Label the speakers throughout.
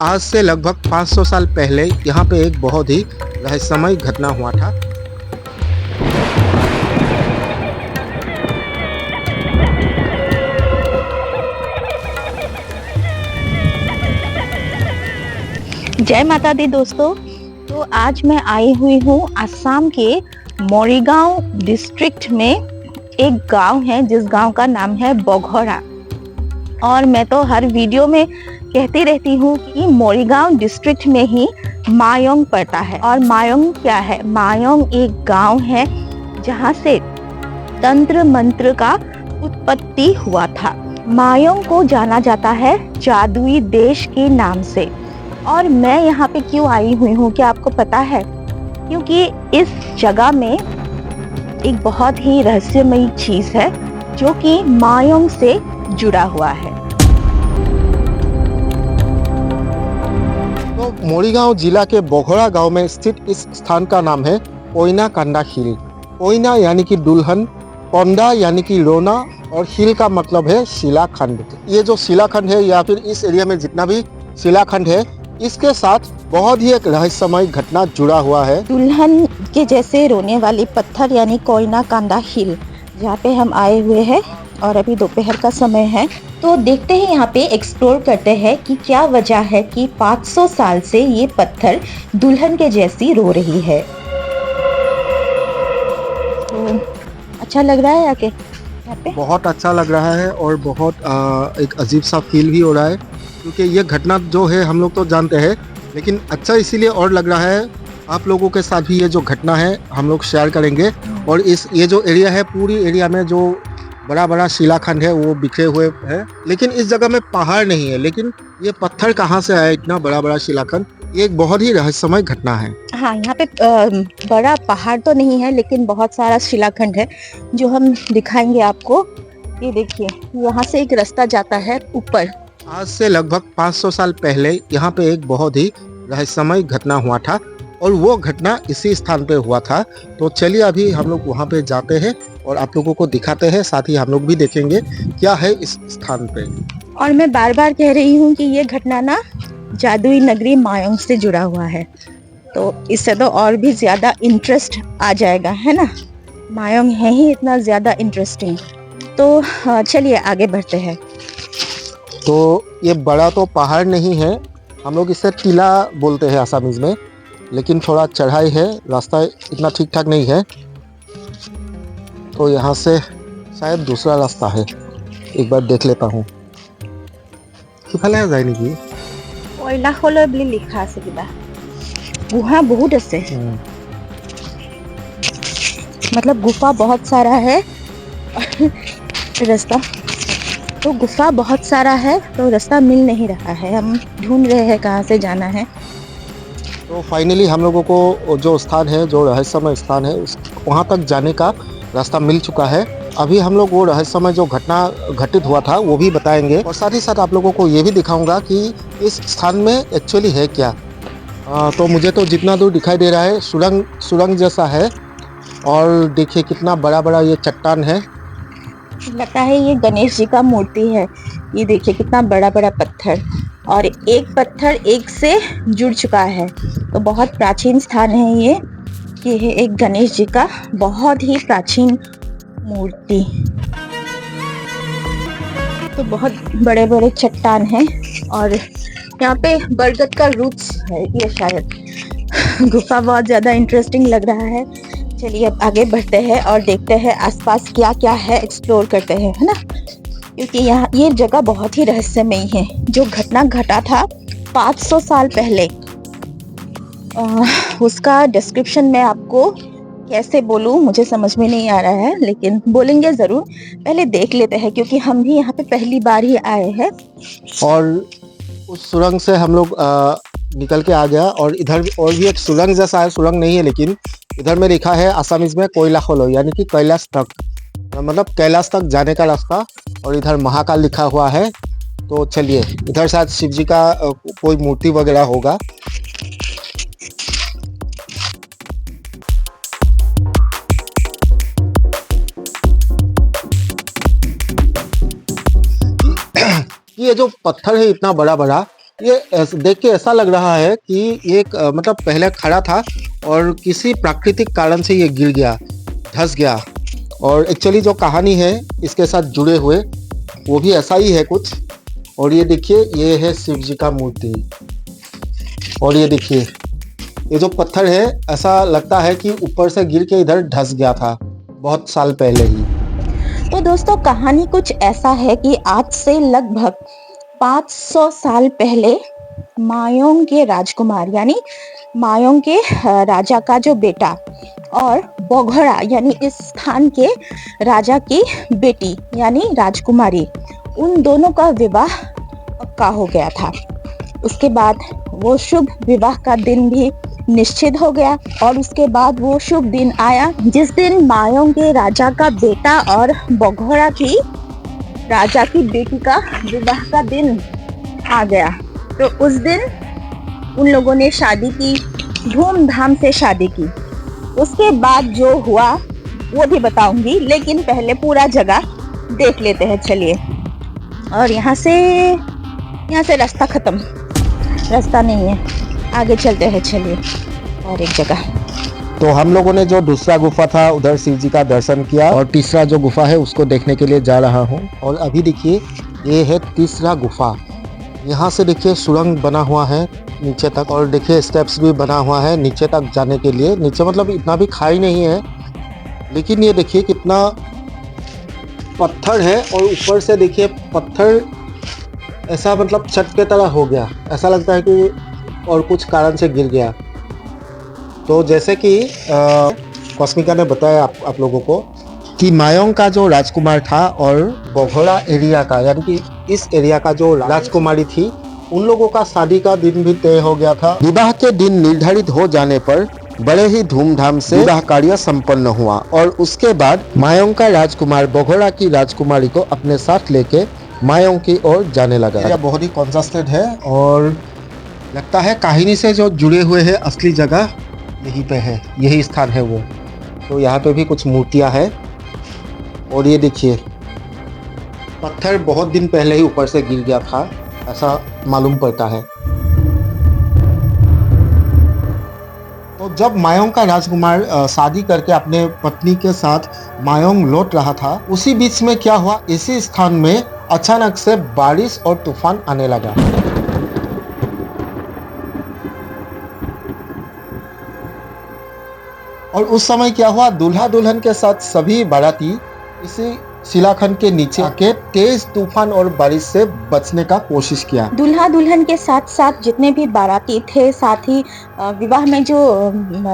Speaker 1: आज से लगभग 500 साल पहले यहाँ पे एक बहुत ही रहस्यमय घटना हुआ था।
Speaker 2: जय माता दी दोस्तों। तो आज मैं आई हुई हूँ असम के मोरीगांव डिस्ट्रिक्ट में। एक गांव है जिस गांव का नाम है बोगोरा। और मैं तो हर वीडियो में कहती रहती हूँ कि मोरीगांव डिस्ट्रिक्ट में ही मायोंग पड़ता है। और मायोंग क्या है? मायोंग एक गांव है जहाँ से तंत्र मंत्र का उत्पत्ति हुआ था। मायोंग को जाना जाता है जादुई देश के नाम से। और मैं यहाँ पे क्यों आई हुई हूँ क्या आपको पता है? क्योंकि इस जगह में एक बहुत ही रहस्यमयी चीज है जो कि मायोंग से जुड़ा हुआ है।
Speaker 1: तो मोरीगांव जिला के बोगोरा गांव में स्थित इस स्थान का नाम है कोयना कांडा हिल। कोयना यानी कि दुल्हन, कोंडा यानी कि रोना और हिल का मतलब है शिलाखंड। ये जो शिलाखंड है या फिर इस एरिया में जितना भी शिलाखंड है, इसके साथ बहुत ही एक रहस्यमय घटना जुड़ा हुआ है।
Speaker 2: दुल्हन के जैसे रोने वाली पत्थर यानी कोयना कांडा हिल, जहाँ पे हम आए हुए हैं। और अभी दोपहर का समय है, तो देखते हैं यहाँ पे, एक्सप्लोर करते हैं कि क्या वजह है कि 500 साल से ये पत्थर दुल्हन के जैसी रो रही है। तो अच्छा लग रहा है आके यहाँ पे?
Speaker 1: बहुत अच्छा लग रहा है और बहुत एक अजीब सा फील भी हो रहा है, क्योंकि ये घटना जो है हम लोग तो जानते हैं, लेकिन अच्छा इसीलिए और लग रहा है आप लोगों के साथ भी ये जो घटना है हम लोग शेयर करेंगे। और ये जो एरिया है, पूरी एरिया में जो बड़ा बड़ा शिलाखंड है वो बिखरे हुए हैं, लेकिन इस जगह में पहाड़ नहीं है। लेकिन ये पत्थर कहाँ से आया इतना बड़ा बड़ा शिलाखंड? ये एक बहुत ही रहस्यमय घटना है।
Speaker 2: हाँ, यहाँ पे बड़ा पहाड़ तो नहीं है, लेकिन बहुत सारा शिलाखंड है जो हम दिखाएंगे आपको। ये देखिए, यहाँ से एक रास्ता जाता है ऊपर।
Speaker 1: आज से लगभग 500 साल पहले यहाँ पे एक बहुत ही रहस्यमय घटना हुआ था, और वो घटना इसी स्थान पे हुआ था। तो चलिए अभी हम लोग वहाँ पे जाते हैं और आप लोगों को दिखाते हैं, साथ ही हम लोग भी देखेंगे क्या है इस स्थान पे।
Speaker 2: और मैं बार बार कह रही हूँ कि ये घटना ना जादुई नगरी मायोंग से जुड़ा हुआ है, तो इससे तो और भी ज्यादा इंटरेस्ट आ जाएगा, है ना? मायोंग है ही इतना ज्यादा इंटरेस्टिंग। तो चलिए आगे बढ़ते हैं।
Speaker 1: तो ये बड़ा तो पहाड़ नहीं है, हम लोग इसे टीला बोलते हैं आसामीज में, लेकिन थोड़ा चढ़ाई है, रास्ता इतना ठीक ठाक नहीं है। तो यहाँ से शायद दूसरा रास्ता है, एक बार देख लेता हूँ। किफाले जाए नेকি?
Speaker 2: कोयला खोलो বুলি लिखा আছে কিবা। गुहा बहुत আছে, मतलब गुफा बहुत सारा है। रास्ता तो गुफा बहुत सारा है, तो रास्ता मिल नहीं रहा है। हम ढूंढ रहे हैं कहाँ से जाना है।
Speaker 1: तो फाइनली हम लोगों को जो स्थान है, जो रहस्यमय स्थान है, वहाँ तक जाने का रास्ता मिल चुका है। अभी हम लोग वो रहस्यमय जो घटना घटित हुआ था वो भी बताएंगे, और साथ ही साथ आप लोगों को ये भी दिखाऊंगा कि इस स्थान में एक्चुअली है क्या। तो मुझे तो जितना दूर दिखाई दे रहा है सुरंग जैसा है, और देखिए कितना बड़ा बड़ा ये चट्टान है।
Speaker 2: लगता है ये गणेश जी का मूर्ति है। ये देखिए कितना बड़ा बड़ा पत्थर, और एक पत्थर एक से जुड़ चुका है। तो बहुत प्राचीन स्थान है ये है एक गणेश जी का बहुत ही प्राचीन मूर्ति। तो बहुत बड़े बड़े चट्टान हैं, और यहाँ पे बरगद का रूट्स है ये शायद। गुफा बहुत ज्यादा इंटरेस्टिंग लग रहा है। चलिए अब आगे बढ़ते हैं और देखते हैं आसपास क्या क्या है, एक्सप्लोर करते हैं, है ना? क्योंकि यहाँ ये जगह बहुत ही रहस्यमयी है। जो घटना घटा था 500 साल पहले, उसका डिस्क्रिप्शन मैं आपको कैसे बोलूँ मुझे समझ में नहीं आ रहा है, लेकिन बोलेंगे ज़रूर। पहले देख लेते हैं, क्योंकि हम भी यहाँ पे पहली बार ही आए हैं।
Speaker 1: और उस सुरंग से हम लोग निकल के आ गया, और इधर और भी एक सुरंग जैसा है, सुरंग नहीं है, लेकिन इधर में लिखा है आसामीज में कोयला खोलो, यानी कि कैलाश तक, मतलब कैलाश तक जाने का रास्ता। और इधर महाकाल लिखा हुआ है। तो चलिए, इधर शायद शिव जी का कोई मूर्ति वगैरह होगा। ये जो पत्थर है इतना बड़ा बड़ा, देख के ऐसा लग रहा है कि ये मतलब पहले खड़ा था और किसी प्राकृतिक कारण से ये गिर गया, धंस गया। और एक्चुअली जो कहानी है इसके साथ जुड़े हुए वो भी ऐसा ही है कुछ। और ये देखिए, ये है शिव जी का मूर्ति। और ये देखिए, ये जो पत्थर है ऐसा लगता है कि ऊपर से गिर के इधर धंस गया था बहुत साल पहले ही।
Speaker 2: तो दोस्तों, कहानी कुछ ऐसा है कि आज से लगभग 500 साल पहले मायोंग के राजकुमार यानी मायोंग के राजा का जो बेटा और बोघरा यानी इस स्थान के राजा की बेटी यानी राजकुमारी, उन दोनों का विवाह पक्का हो गया था। उसके बाद वो शुभ विवाह का दिन भी निश्चित हो गया और उसके बाद वो शुभ दिन आया जिस दिन मायोंग के राजा का बेटा और बोघरा की राजा की बेटी का विवाह का दिन आ गया। तो उस दिन उन लोगों ने शादी की, धूमधाम से शादी की। उसके बाद जो हुआ वो भी बताऊंगी, लेकिन पहले पूरा जगह देख लेते हैं। चलिए। और यहाँ से रास्ता खत्म, रास्ता नहीं है, आगे चलते हैं। चलिए और एक जगह।
Speaker 1: तो हम लोगों ने जो दूसरा गुफा था उधर शिव जी का दर्शन किया और तीसरा जो गुफा है उसको देखने के लिए जा रहा हूँ। और अभी देखिए, ये है तीसरा गुफा। यहाँ से देखिए सुरंग बना हुआ है नीचे तक, और देखिए स्टेप्स भी बना हुआ है नीचे तक जाने के लिए। नीचे मतलब इतना भी खाई नहीं है, लेकिन ये देखिए कितना पत्थर है। और ऊपर से देखिए पत्थर ऐसा मतलब छत के तरह हो गया, ऐसा लगता है कि और कुछ कारण से गिर गया। तो जैसे कि कॉस्मिका ने बताया आप लोगों को कि मायोंग का जो राजकुमार था और बोघरा एरिया का यानी कि इस एरिया का जो राजकुमारी थी, उन लोगों का शादी का दिन भी तय हो गया था। विवाह के दिन निर्धारित हो जाने पर बड़े ही धूमधाम से विवाह कार्य संपन्न हुआ और उसके बाद मायोंग का राजकुमार बोघरा की राजकुमारी को अपने साथ लेके मायोंग की ओर जाने लगा। यह बहुत ही कॉन्ट्रास्टेड है और लगता है कहानी से जो जुड़े हुए हैं असली जगह यहीं पे है, यही स्थान है वो। तो यहाँ पे भी कुछ मूर्तियाँ हैं। और ये देखिए, पत्थर बहुत दिन पहले ही ऊपर से गिर गया था ऐसा मालूम पड़ता है। तो जब मायोंग का राजकुमार शादी करके अपने पत्नी के साथ मायोंग लौट रहा था, उसी बीच में क्या हुआ, इसी स्थान में अचानक से बारिश और तूफान आने लगा। और उस समय क्या हुआ, दूल्हा दुल्हन के साथ सभी बाराती इसी शिलाखंड के नीचे आके तेज तूफान और बारिश से बचने का कोशिश किया।
Speaker 2: दूल्हा दुल्हन के साथ साथ जितने भी बाराती थे, साथ ही विवाह में जो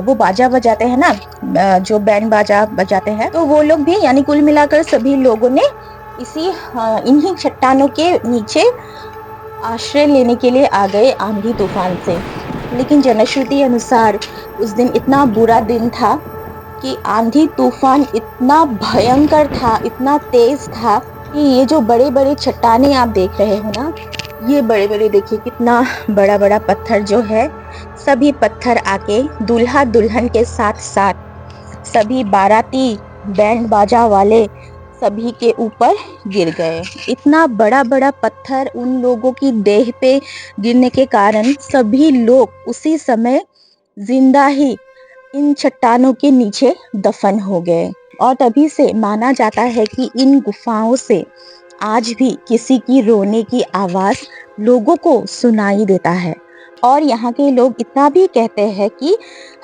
Speaker 2: वो बाजा बजाते हैं ना, जो बैंड बाजा बजाते हैं, तो वो लोग भी यानी कुल मिलाकर सभी लोगों ने इन्हीं चट्टानों के नीचे आश्रय लेने के लिए आ गए आंधी तूफान से। लेकिन जनश्रुति अनुसार उस दिन इतना बुरा दिन था कि आंधी तूफान इतना भयंकर था, इतना तेज था कि ये जो बड़े बड़े चट्टाने आप देख रहे हो ना, ये बड़े बड़े देखिए कितना बड़ा बड़ा पत्थर जो है, सभी पत्थर आके दूल्हा दुल्हन के साथ साथ सभी बाराती बैंड बाजा वाले सभी के ऊपर गिर गए। इतना बड़ा बड़ा पत्थर उन लोगों की देह पे गिरने के कारण सभी लोग उसी समय जिंदा ही इन चट्टानों के नीचे दफन हो गए। और तभी से माना जाता है कि इन गुफाओं से आज भी किसी की रोने की आवाज लोगों को सुनाई देता है। और यहाँ के लोग इतना भी कहते हैं कि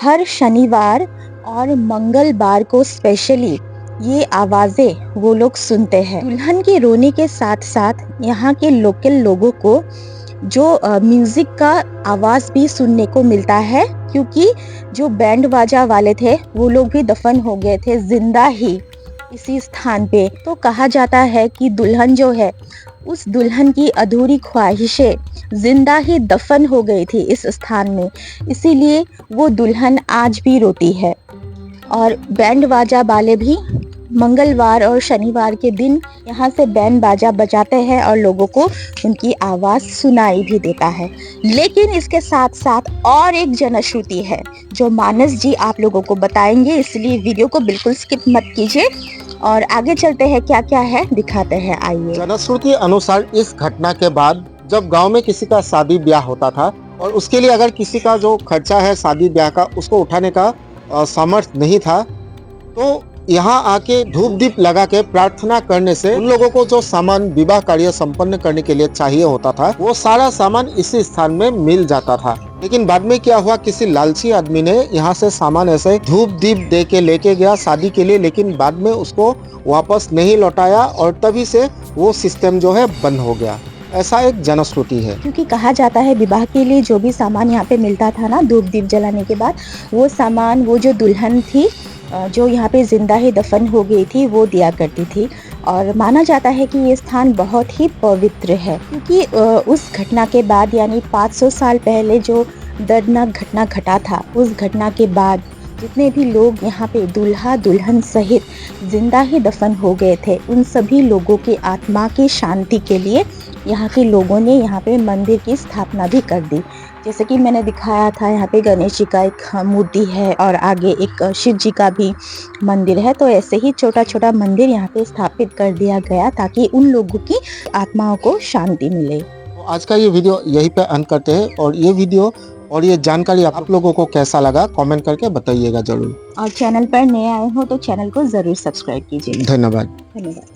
Speaker 2: हर शनिवार और मंगलवार को स्पेशली ये आवाजें वो लोग सुनते हैं। दुल्हन के रोने के साथ साथ यहाँ के लोकल लोगों को जो म्यूजिक का आवाज भी सुनने को मिलता है, क्योंकि जो बैंड बाजा वाले थे वो लोग भी दफन हो गए थे जिंदा ही इसी स्थान पे। तो कहा जाता है कि दुल्हन जो है, उस दुल्हन की अधूरी ख्वाहिशें जिंदा ही दफन हो गई थी इस स्थान में, इसीलिए वो दुल्हन आज भी रोती है। और बैंड बाजा वाले भी मंगलवार और शनिवार के दिन यहाँ से बैंड बाजा बजाते हैं और लोगों को उनकी आवाज़ सुनाई भी देता है। लेकिन इसके साथ साथ और एक जनश्रुति है जो मानस जी आप लोगों को बताएंगे, इसलिए वीडियो को बिल्कुल स्किप मत कीजिए और आगे चलते हैं, क्या क्या है दिखाते हैं। आइए।
Speaker 1: जनश्रुति अनुसार इस घटना के बाद जब गांव में किसी का शादी ब्याह होता था और उसके लिए अगर किसी का जो खर्चा है शादी ब्याह का उसको उठाने का सामर्थ्य नहीं था, तो यहाँ आके धूप दीप लगा के प्रार्थना करने से उन लोगों को जो सामान विवाह कार्य संपन्न करने के लिए चाहिए होता था वो सारा सामान इसी स्थान में मिल जाता था। लेकिन बाद में क्या हुआ, किसी लालची आदमी ने यहाँ से सामान ऐसे धूप दीप दे के लेके गया शादी के लिए, लेकिन बाद में उसको वापस नहीं लौटाया और तभी से वो सिस्टम जो है बंद हो गया। ऐसा एक जनश्रुति है।
Speaker 2: क्योंकि कहा जाता है विवाह के लिए जो भी सामान यहाँ पे मिलता था ना, धूप दीप जलाने के बाद वो सामान, वो जो दुल्हन थी जो यहाँ पे जिंदा ही दफन हो गई थी वो दिया करती थी। और माना जाता है कि ये स्थान बहुत ही पवित्र है, क्योंकि उस घटना के बाद यानी 500 साल पहले जो दर्दनाक घटना घटा था, उस घटना के बाद जितने भी लोग यहाँ पे दूल्हा दुल्हन सहित जिंदा ही दफन हो गए थे, उन सभी लोगों की आत्मा की शांति के लिए यहाँ के लोगों ने यहाँ पे मंदिर की स्थापना भी कर दी। जैसे कि मैंने दिखाया था, यहाँ पे गणेश जी का एक मूर्ति है और आगे एक शिव जी का भी मंदिर है। तो ऐसे ही छोटा छोटा मंदिर यहाँ पे स्थापित कर दिया गया ताकि उन लोगों की आत्माओं को शांति मिले।
Speaker 1: तो आज का ये वीडियो यहीं पे अंत करते हैं, और ये वीडियो और ये जानकारी आप लोगों को कैसा लगा कमेंट करके बताइएगा जरूर।
Speaker 2: और चैनल पर नए आए हो तो चैनल को ज़रूर सब्सक्राइब कीजिए।
Speaker 1: धन्यवाद।
Speaker 2: धन्यवाद।